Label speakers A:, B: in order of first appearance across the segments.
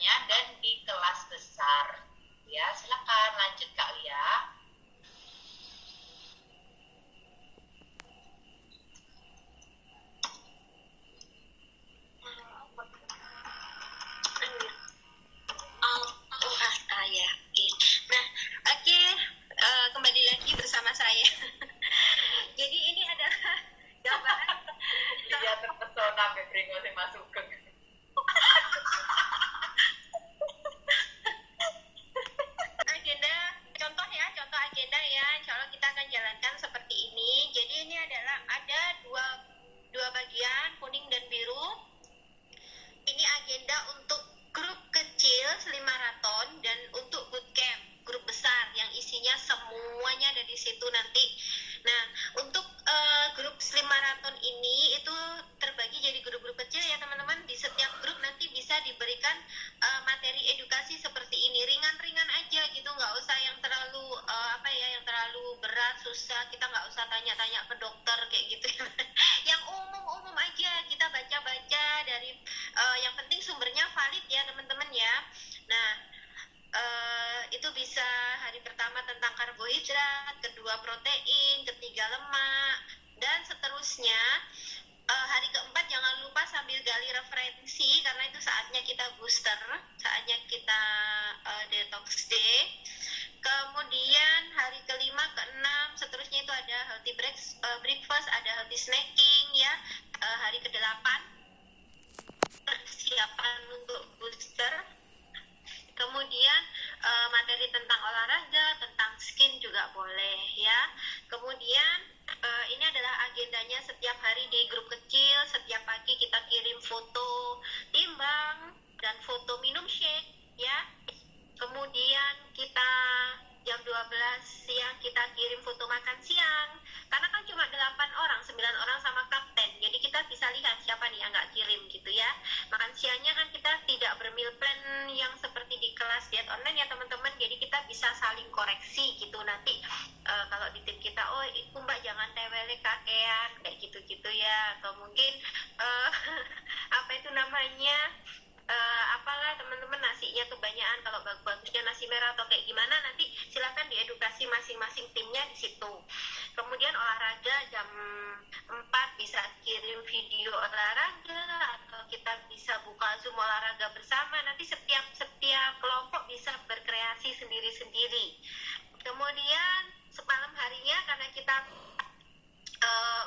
A: belajarnya dan di kelas besar. Ya, silakan lanjut Kak Lia.
B: Kembali lagi bersama saya. Jadi ini adalah gambaran.
A: Dia terpesona Febri nggak masuk ke.
B: Agenda, contoh agenda ya. Insya Allah kita akan jalankan seperti ini. Jadi ini adalah ada dua bagian, kuning dan biru. Ini agenda untuk grup kecil Slim Marathon dan untuk bootcamp grup besar yang isinya semuanya ada di situ nanti. Nah, untuk grup Slim Marathon ini itu terbagi jadi grup-grup kecil ya teman-teman. Di setiap grup nanti bisa diberikan materi edukasi seperti ini, ringan-ringan aja gitu, nggak usah yang terlalu yang terlalu berat, susah. Kita nggak usah tanya-tanya ke dokter kayak gitu. Yang umum-umum aja kita baca-baca dari yang penting sumbernya valid ya teman-teman ya. Nah, itu bisa hari pertama tentang karbohidrat, kedua protein, ketiga lemak, dan seterusnya. Hari keempat jangan lupa sambil gali referensi karena itu saatnya kita booster, saatnya kita detox day. Kemudian hari kelima, keenam, seterusnya itu ada healthy breakfast, ada healthy snacking ya. Hari ke-8 persiapan untuk booster. Kemudian materi tentang olahraga, tentang skin juga boleh ya. Kemudian ini adalah agendanya setiap hari di grup kecil. Setiap pagi kita kirim foto timbang dan foto minum shake ya. Kemudian kita jam 12 siang kita kirim foto makan siang. Karena kan cuma 8 orang, 9 orang sama kapten. Jadi kita bisa lihat siapa nih yang nggak kirim gitu ya. Makan siangnya kan kita tidak bermeal plan yang seperti di kelas diet online ya teman-teman. Jadi kita bisa saling koreksi gitu nanti. Kalau di tim kita, oh Mbak jangan tewele kakean kayak gitu-gitu ya. Atau mungkin apa itu namanya, apalah teman-teman nasinya kebanyakan, kalau bagusnya nasi merah atau kayak gimana, nanti silakan diedukasi masing-masing timnya di situ. Kemudian olahraga jam 4 bisa kirim video olahraga atau kita bisa buka Zoom olahraga bersama. Nanti setiap kelompok bisa berkreasi sendiri-sendiri. Kemudian semalam harinya karena kita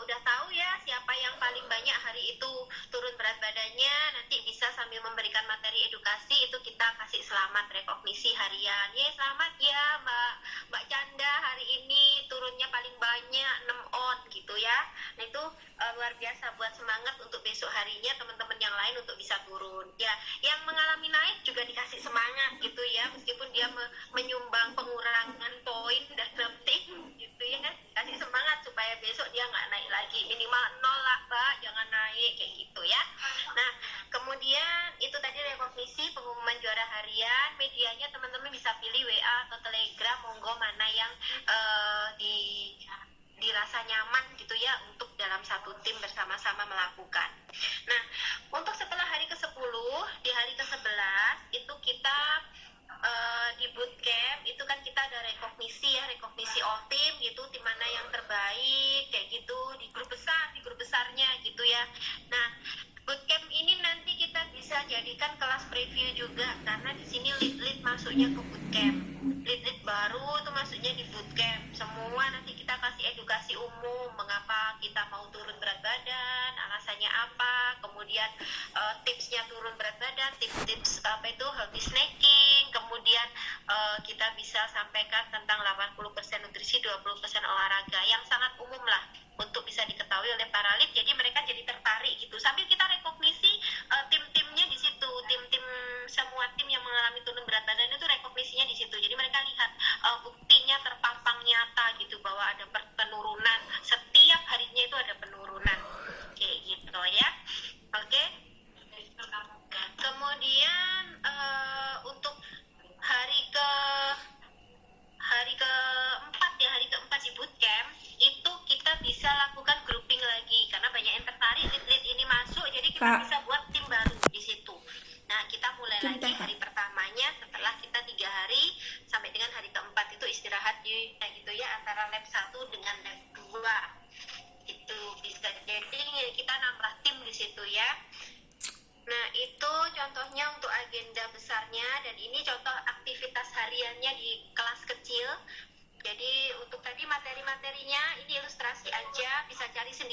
B: udah tahu ya siapa yang paling banyak hari itu turun berat badannya, nanti bisa sambil memberikan materi edukasi itu kita kasih selamat rekognisi harian. Ya selamat ya Mbak Canda, hari ini turunnya paling banyak 6 on gitu ya. Nah itu luar biasa buat semangat untuk besok harinya teman-teman yang lain untuk bisa turun ya. Yang mengalami naik juga dikasih semangat gitu ya, meskipun dia menyumbang pengurangan poin dan rating gitu ya, kasih semangat supaya besok dia nggak naik lagi, minimal 0 lah Mbak, jangan naik kayak gitu ya. Nah kemudian itu tadi rekognisi, pengumuman juara harian. Medianya teman-teman bisa pilih WA atau Telegram, monggo mana yang dirasa nyaman gitu ya untuk dalam satu tim bersama-sama melakukan. Nah untuk setelah hari ke-10, di hari ke-11 itu kita di bootcamp itu kan kita ada rekognisi ya, rekognisi all team gitu, tim mana yang terbaik kayak gitu di grup besarnya gitu ya. Nah bootcamp ini nanti kita bisa jadikan kelas preview juga karena di sini lead masuknya ke bootcamp, lead baru tuh masuknya di bootcamp semua. Nanti kita kasih edukasi umum mengapa kita mau turun berat badan, alasannya apa, kemudian tipsnya turun berat badan, tips apa itu healthy snacking, kemudian kita bisa sampaikan tentang 80% nutrisi, 20% olahraga yang sangat umum lah untuk bisa diketahui oleh para lead. Jadi mereka jadi tertarik gitu. Sambil kita rekognisi tim-timnya di situ, tim-tim semua tim yang mengalami turun berat badan itu rekognisinya di situ. Jadi mereka lihat buktinya terpampang nyata gitu bahwa ada penurunan, setiap harinya itu ada penurunan kayak gitu ya. Oke. Kemudian untuk hari keempat di bootcamp itu kita bisa lakukan grouping lagi karena banyak yang tertarik lead ini masuk, jadi kita bisa buat tim baru di situ. Nah kita mulai lagi hari pertama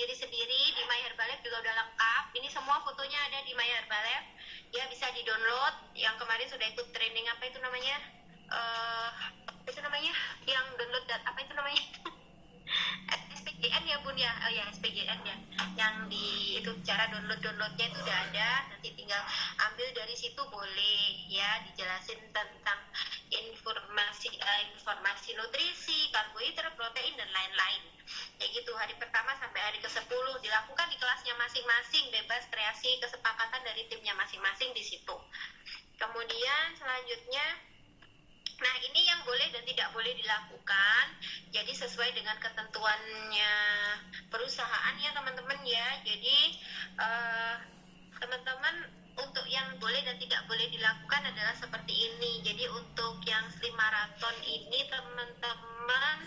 B: sendiri-sendiri di My Herbalife juga udah lengkap. Ini semua fotonya ada di My Herbalife. Ya bisa di-download. Yang kemarin sudah ikut training apa itu namanya? Yang download apa itu namanya? SPGN ya Bun ya, oh ya SPGN ya, yang di itu cara downloadnya itu udah ada, nanti tinggal ambil dari situ boleh ya, dijelasin tentang informasi nutrisi, karbohidrat, protein dan lain-lain. Kayak gitu, hari pertama sampai hari ke-10 dilakukan di kelasnya masing-masing, bebas kreasi kesepakatan dari timnya masing-masing di situ. Kemudian selanjutnya, nah ini yang boleh dan tidak boleh dilakukan, jadi sesuai dengan ketentuannya perusahaan ya teman-teman ya. Jadi teman-teman untuk yang boleh dan tidak boleh dilakukan adalah seperti ini. Jadi untuk yang slim marathon ini teman-teman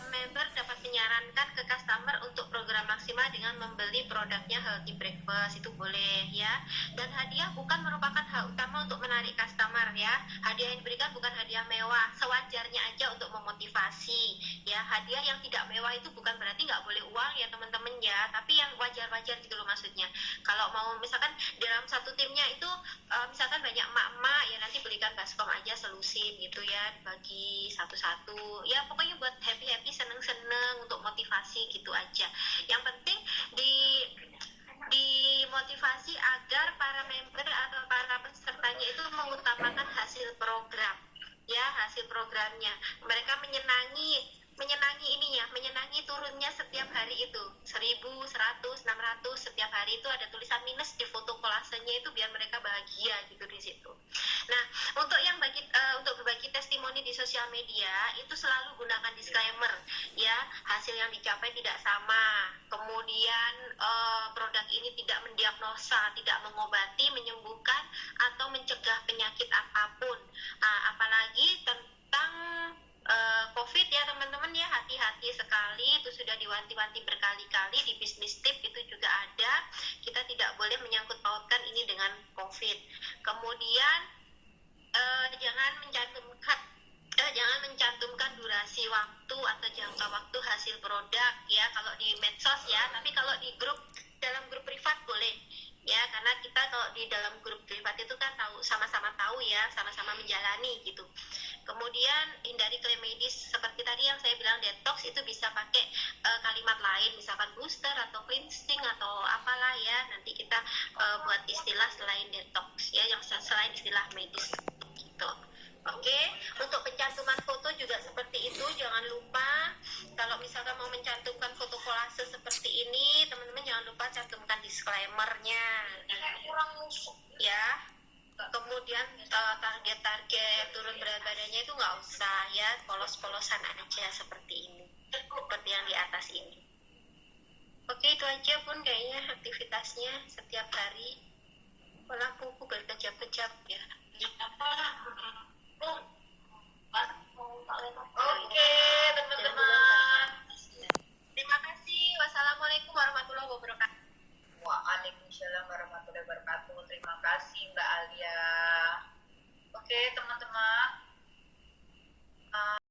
B: member dapat menyarankan ke customer untuk program maksimal dengan membeli produknya Healthy Breakfast, itu boleh ya. Dan hadiah bukan merupakan hal utama untuk menarik customer ya. Hadiah yang diberikan bukan hadiah mewah, sewajarnya aja untuk memotivasi ya. Hadiah yang tidak mewah itu bukan berarti nggak boleh uang ya teman-teman ya, tapi yang wajar-wajar gitu loh maksudnya. Kalau mau misalkan dalam satu timnya itu misalkan banyak emak-emak ya, nanti belikan baskom aja selusin gitu ya, bagi satu-satu ya, pokoknya buat happy-happy, seneng-seneng, untuk motivasi gitu aja. Yang penting dimotivasi agar para member atau para pesertanya itu mengutamakan hasil program ya, hasil programnya. Mereka menyenangi ininya, menyenangi turunnya setiap hari itu 1000, 100, 600 setiap hari itu ada tulisan minus di foto kolasenya itu, biar mereka bahagia gitu di situ. Nah, untuk yang untuk berbagi testimoni di sosial media itu selalu gunakan disclaimer ya, hasil yang dicapai tidak sama, kemudian produk ini tidak mendiagnosa, tidak mengobati, menyembuhkan atau mencegah penyakit apapun. Apalagi tentang COVID ya teman-teman ya, hati-hati sekali, itu sudah diwanti-wanti berkali-kali di bisnis tip itu juga ada, kita tidak boleh menyangkut pautkan ini dengan COVID. Kemudian jangan mencantumkan durasi waktu atau jangka waktu hasil produk ya kalau di medsos ya, tapi kalau di dalam grup privat boleh ya, karena kita kalau di dalam grup privat itu kan sama-sama tahu ya, sama-sama menjalani gitu. Kemudian hindari klaim medis seperti tadi yang saya bilang detox, itu bisa pakai kalimat lain, misalkan booster atau cleansing atau apalah ya, nanti kita buat istilah selain detox ya, yang selain istilah medis gitu. Oke, untuk pencantuman foto juga seperti itu, jangan lupa kalau misalkan mau mencantumkan foto kolase seperti ini, teman-teman jangan lupa cantumkan disclaimer-nya ya. Kemudian target turun berat badannya itu nggak usah ya, polos-polosan aja seperti ini, seperti yang di atas ini. Oke, itu aja Bun kayaknya aktivitasnya setiap hari. Pola kuku berkejap-kejap ya. Oke teman-teman, terima kasih. Wassalamualaikum warahmatullahi wabarakatuh.
A: Waalaikumsalam warahmatullahi wabarakatuh. Terima kasih Mbak Alia. Oke teman-teman,